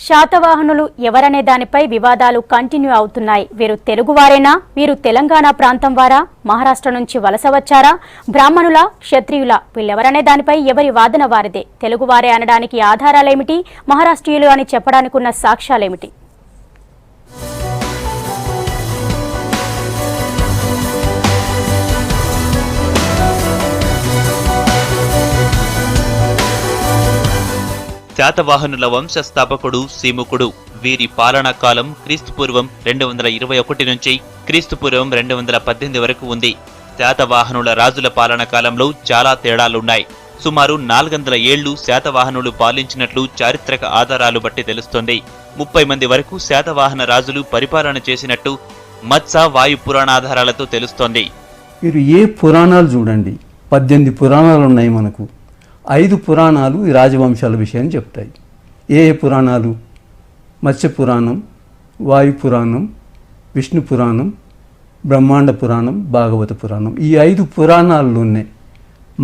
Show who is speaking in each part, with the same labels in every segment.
Speaker 1: శాతవాహనులు ఎవరనే దానిపై వివాదాలు కంటిన్యూ అవుతున్నాయి. వీరు తెలుగువారేనా? వీరు తెలంగాణ ప్రాంతం వారా? మహారాష్ట్ర నుంచి వలస వచ్చారా? బ్రాహ్మణుల, క్షత్రియుల? వీళ్ళెవరనే దానిపై ఎవరి వాదన వారిదే. తెలుగువారే అనడానికి ఆధారాలేమిటి? మహారాష్ట్రీయులు అని చెప్పడానికి ఉన్న సాక్ష్యాలేమిటి?
Speaker 2: శాతవాహనుల వంశస్థాపకుడు సీముకుడు. వీరి పాలనా కాలం క్రీస్తుపూర్వం 221 నుంచి క్రీస్తుపూర్వం 218 వరకు ఉంది. శాతవాహనుల రాజుల పాలనా కాలంలో చాలా తేడాలున్నాయి. సుమారు 400 ఏళ్లు శాతవాహనులు పాలించినట్లు చారిత్రక ఆధారాలు బట్టి తెలుస్తోంది. 30 మంది వరకు శాతవాహన రాజులు పరిపాలన చేసినట్టు మత్స వాయు పురాణాధారాలతో తెలుస్తోంది.
Speaker 3: మీరు ఏ పురాణాలు చూడండి, 18 పురాణాలు ఉన్నాయి మనకు. 5 పురాణాలు ఈ రాజవంశాల విషయాన్ని చెప్తాయి. ఏ పురాణాలు? మత్స్య పురాణం, వాయు పురాణం, విష్ణు పురాణం, బ్రహ్మాండ పురాణం, భాగవత పురాణం. ఈ 5 పురాణాల్లోనే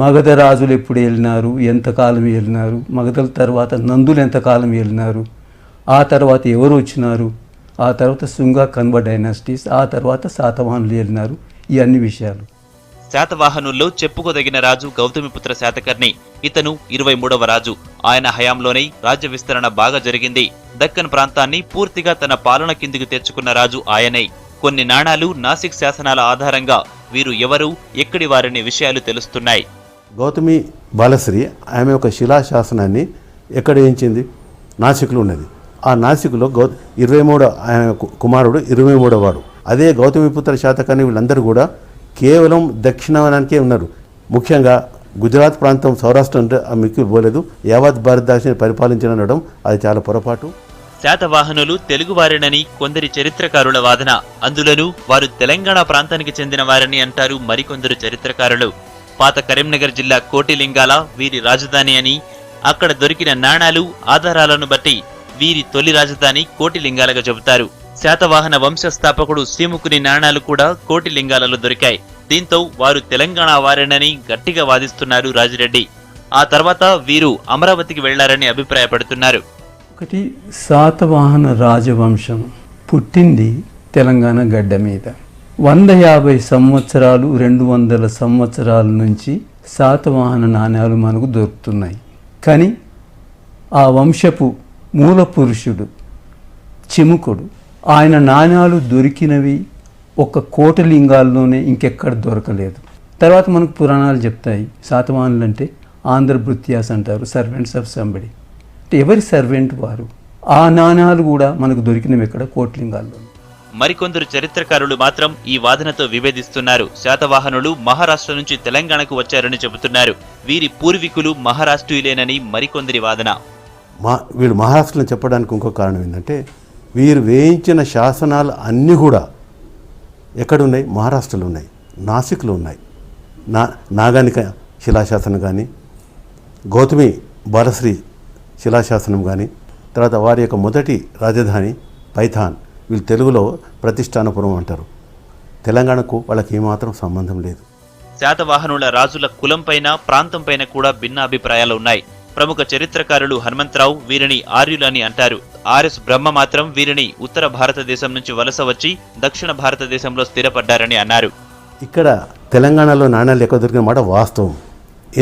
Speaker 3: మగధ రాజులు ఎప్పుడు వెళ్ళినారు, ఎంతకాలం వెళ్ళినారు, మగధల తర్వాత నందులు ఎంతకాలం వెళ్ళినారు, ఆ తర్వాత ఎవరు వచ్చినారు, ఆ తర్వాత శుంగ కన్వ డైనాసిటీస్, ఆ తర్వాత శాతవాహనులు వెళ్ళినారు. ఈ అన్ని విషయాలు.
Speaker 2: శాతవాహనుల్లో చెప్పుకోదగిన రాజు గౌతమిపుత్ర శాతకర్ణి. ఇతను 23వ రాజు. ఆయన హయాంలోనే రాజ్య విస్తరణ బాగా జరిగింది. దక్కన్ ప్రాంతాన్ని పూర్తిగా తన పాలన కిందికి తెచ్చుకున్న రాజు ఆయనే. కొన్ని నాణాలు, నాసిక్ శాసనాల ఆధారంగా వీరు ఎవరు, ఎక్కడి వారనే విషయాలు తెలుస్తున్నాయి.
Speaker 4: గౌతమి బాలశ్రీ ఆమె ఒక శిలాశాసనాన్ని ఎక్కడ వేయించింది? నాసిక్లో ఉన్నది. ఆ నాసిక్లో 23 కుమారుడు 23వ వాడు. అదే గౌతమిపుత్ర శాతకర్ణి వీళ్ళందరూ కూడా కేవలం దక్షిణానికే ఉన్నారు. ముఖ్యంగా గుజరాత్ ప్రాంతం, సౌరాష్ట్ర అంటే ఆ మిక్కి పోలేదు. యావత్ భారతదేశాన్ని పరిపాలించనడం అది చాలా పొరపాటు.
Speaker 2: శాతవాహనులు తెలుగువారేనని కొందరి చరిత్రకారుల వాదన. అందులోనూ వారు తెలంగాణ ప్రాంతానికి చెందిన వారని అంటారు మరికొందరు చరిత్రకారులు. పాత కరీంనగర్ జిల్లా కోటిలింగాల వీరి రాజధాని అని, అక్కడ దొరికిన నాణాలు, ఆధారాలను బట్టి వీరి తొలి రాజధాని కోటిలింగాలగా చెబుతారు. శాతవాహన వంశస్థాపకుడు సీముకుని నాణాలు కూడా కోటిలింగాలలో దొరికాయి. దీంతో వారు తెలంగాణ వారేనని గట్టిగా వాదిస్తున్నారు రాజిరెడ్డి. ఆ తర్వాత వీరు అమరావతికి వెళ్లారని అభిప్రాయపడుతున్నారు.
Speaker 3: ఒకటి, శాతవాహన రాజవంశం పుట్టింది తెలంగాణ గడ్డ మీద. 150 సంవత్సరాలు, 200 సంవత్సరాల నుంచి శాతవాహన నాణ్యాలు మనకు దొరుకుతున్నాయి. కానీ ఆ వంశపు మూల పురుషుడు చిముకుడు, ఆయన నాణ్యాలు దొరికినవి ఒక కోటలింగాల్లోనే, ఇంకెక్కడ దొరకలేదు. తర్వాత మనకు పురాణాలు చెప్తాయి శాతవాహనులు అంటే ఆంధ్రభృత్యాస్ అంటారు, సర్వెంట్స్ ఆఫ్ సంబడి. అంటే ఎవరి సర్వెంట్ వారు. ఆ నాణ్యాలు కూడా మనకు దొరికినవి ఎక్కడ? కోటలింగాల్లో.
Speaker 2: మరికొందరు చరిత్రకారులు మాత్రం ఈ వాదనతో విభేదిస్తున్నారు. శాతవాహనులు మహారాష్ట్ర నుంచి తెలంగాణకు వచ్చారని చెబుతున్నారు. వీరి పూర్వీకులు మహారాష్ట్రీయులేనని మరికొందరి వాదన.
Speaker 4: వీళ్ళు మహారాష్ట్రలో చెప్పడానికి ఇంకో కారణం ఏంటంటే, వీరు వేయించిన శాసనాలు అన్నీ కూడా ఎక్కడున్నాయి? మహారాష్ట్రలో ఉన్నాయి, నాసిక్లో ఉన్నాయి. నాగానిక శిలాశాసనం కానీ, గౌతమి బాలశ్రీ శిలాశాసనం కానీ, తర్వాత వారి యొక్క మొదటి రాజధాని పైథాన్, వీళ్ళు తెలుగులో ప్రతిష్టానపురం అంటారు. తెలంగాణకు వాళ్ళకి ఏమాత్రం సంబంధం లేదు.
Speaker 2: శాతవాహనుల రాజుల కులంపైన, ప్రాంతంపైన కూడా భిన్న అభిప్రాయాలు ఉన్నాయి. ప్రముఖ చరిత్రకారులు హనుమంతరావు వీరిని ఆర్యులని అంటారు. ఆర్ఎస్ బ్రహ్మ మాత్రం వీరిని ఉత్తర భారతదేశం నుంచి వలస వచ్చి దక్షిణ భారతదేశంలో స్థిరపడ్డారని అన్నారు.
Speaker 4: ఇక్కడ తెలంగాణలో నాణ్యాలు ఎక్కువ దొరికిన మాట వాస్తవం.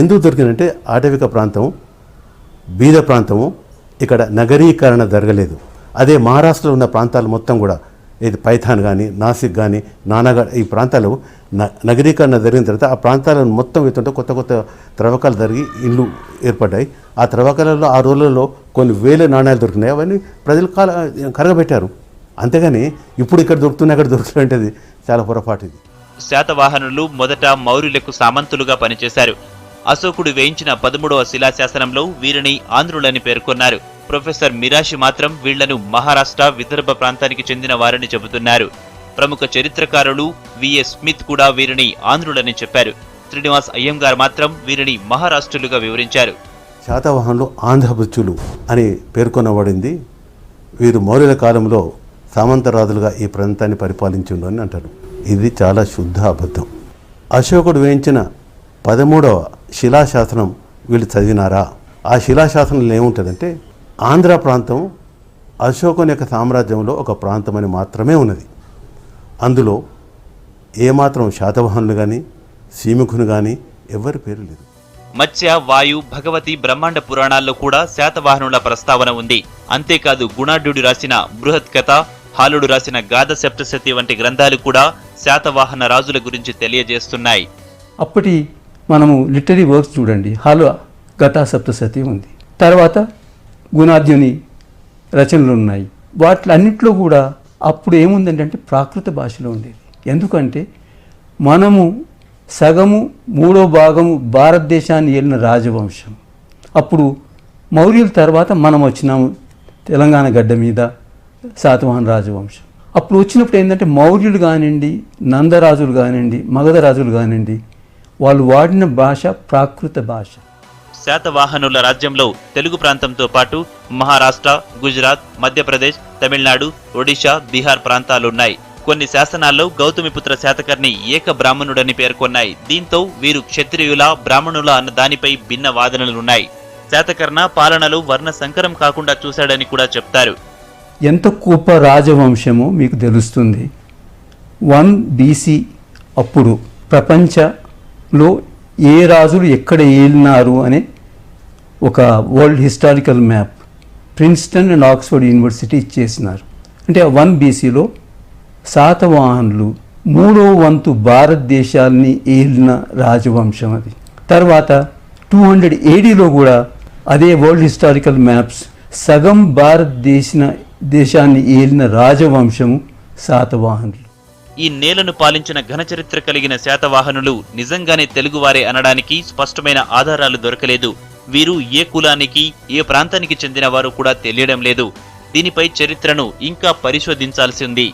Speaker 4: ఎందుకు దొరికిందంటే ఆటవిక ప్రాంతం, బీద ప్రాంతము, ఇక్కడ నగరీకరణ జరగలేదు. అదే మహారాష్ట్రలో ఉన్న ప్రాంతాలు మొత్తం కూడా, ఇది పైథాన్ కానీ, నాసిక్ కానీ, నానాగఢ్, ఈ ప్రాంతాలు నగరీకరణ జరిగిన తర్వాత ఆ ప్రాంతాలను మొత్తం ఎత్తుంటే కొత్త కొత్త త్రవ్వకాలు జరిగి ఇల్లు ఏర్పడ్డాయి. ఆ త్రవ్వకాలలో ఆ రోజులలో కొన్ని వేల నాణ్యాలు దొరికినాయి. అవన్నీ ప్రజలు కరగబెట్టారు. అంతేగాని ఇప్పుడు ఇక్కడ దొరుకుతున్నాయి, అక్కడ దొరుకుతున్నది చాలా పొరపాటు. ఇది
Speaker 2: శాతవాహనులు మొదట మౌర్యులకు సామంతులుగా పనిచేశారు. అశోకుడు వేయించిన 13వ శిలాశాసనంలో వీరిని ఆంధ్రులని పేర్కొన్నారు. ప్రొఫెసర్ మిరాషి మాత్రం వీళ్లను మహారాష్ట్ర, విదర్భ ప్రాంతానికి చెందిన వారని చెబుతున్నారు. ప్రముఖ చరిత్రకారులు విఎస్ స్మిత్ కూడా వీరిని ఆంధ్రులని చెప్పారు. శ్రీనివాస్ అయ్యంగార్ మాత్రం వీరిని మహారాష్ట్రులుగా వివరించారు.
Speaker 4: శాతవాహనులు ఆంధ్రభృత్యులు అని పేర్కొనబడింది. వీరు మౌర్యుల కాలంలో సామంతరాజులుగా ఈ ప్రాంతాన్ని పరిపాలించిండు అని అంటారు. ఇది చాలా శుద్ధ అబద్ధం. అశోకుడు వేయించిన 13వ శిలాశాసనం వీళ్ళు చదివినారా? ఆ శిలాశాసనంలో ఏముంటుందంటే, ఆంధ్ర ప్రాంతం అశోకుని యొక్క సామ్రాజ్యంలో ఒక ప్రాంతం అని మాత్రమే ఉన్నది. అందులో ఏమాత్రం శాతవాహనులు కానీ సీముఖులు కానీ ఎవరి పేరు లేదు.
Speaker 2: మత్స్య, వాయు, భగవతి, బ్రహ్మాండ పురాణాల్లో కూడా శాతవాహనుల ప్రస్తావన ఉంది. అంతేకాదు గుణాఢ్యుడు రాసిన బృహత్ కథ, హాలుడు రాసిన గాథ సప్తశతి వంటి గ్రంథాలు కూడా శాతవాహన రాజుల గురించి తెలియజేస్తున్నాయి.
Speaker 3: అప్పటి మనము లిటరీ వర్క్స్ చూడండి, హాలు గతా సప్తశతి ఉంది, తర్వాత గుణాఢ్యుని రచనలు ఉన్నాయి. వాటిలన్నింటిలో కూడా అప్పుడు ఏముందంటే ప్రాకృత భాషలో ఉండేది. ఎందుకంటే మనము సగము 3వ భాగము భారతదేశాన్ని ఏలిన రాజవంశం. అప్పుడు మౌర్యుల తర్వాత మనం వచ్చినాము తెలంగాణ గడ్డ మీద శాతవాహన రాజవంశం. అప్పుడు వచ్చినప్పుడు ఏంటంటే మౌర్యులు కానివ్వండి, నందరాజులు కానివ్వండి, మగధ రాజులు కానివ్వండి, వాళ్ళు వాడిన భాష ప్రాకృత భాష.
Speaker 2: శాతవాహనుల రాజ్యంలో తెలుగు ప్రాంతంతో పాటు మహారాష్ట్ర, గుజరాత్, మధ్యప్రదేశ్, తమిళనాడు, ఒడిశా, బీహార్ ప్రాంతాలున్నాయి. కొన్ని శాసనాల్లో గౌతమిపుత్ర శాతకర్ణి ఏక బ్రాహ్మణుడని పేర్కొన్నాయి. దీంతో వీరు క్షత్రియుల, బ్రాహ్మణుల అన్న దానిపై భిన్న వాదనలున్నాయి. శాతకర్ణ పాలనలో వర్ణ సంకరం కాకుండా చూశాడని కూడా చెప్తారు.
Speaker 3: ఎంత గొప్ప రాజవంశమో మీకు తెలుస్తుంది. 1 BC అప్పుడు ప్రపంచంలో ఏ రాజులు ఎక్కడ ఏలినారు అనే ఒక world historical map Princeton and Oxford university ఇచ్చేసినారు. అంటే 1 BCలో శాతవాహనులు 3వ వంతు భారతదేశాన్ని ఏలిన రాజవంశం అది. తర్వాత 200 ADలో కూడా అదే వరల్డ్ హిస్టారికల్ మ్యాప్స్ సగం భారతదేశాన్ని ఏలిన రాజవంశము శాతవాహనులు.
Speaker 2: ఈ నేలను పాలించిన ఘనచరిత్ర కలిగిన శాతవాహనులు నిజంగానే తెలుగువారే అనడానికి స్పష్టమైన ఆధారాలు దొరకలేదు. వీరు ఏ కులానికి, ఏ ప్రాంతానికి చెందిన వారు కూడా తెలియడం లేదు. దీనిపై చరిత్రను ఇంకా పరిశోధించాల్సి ఉంది.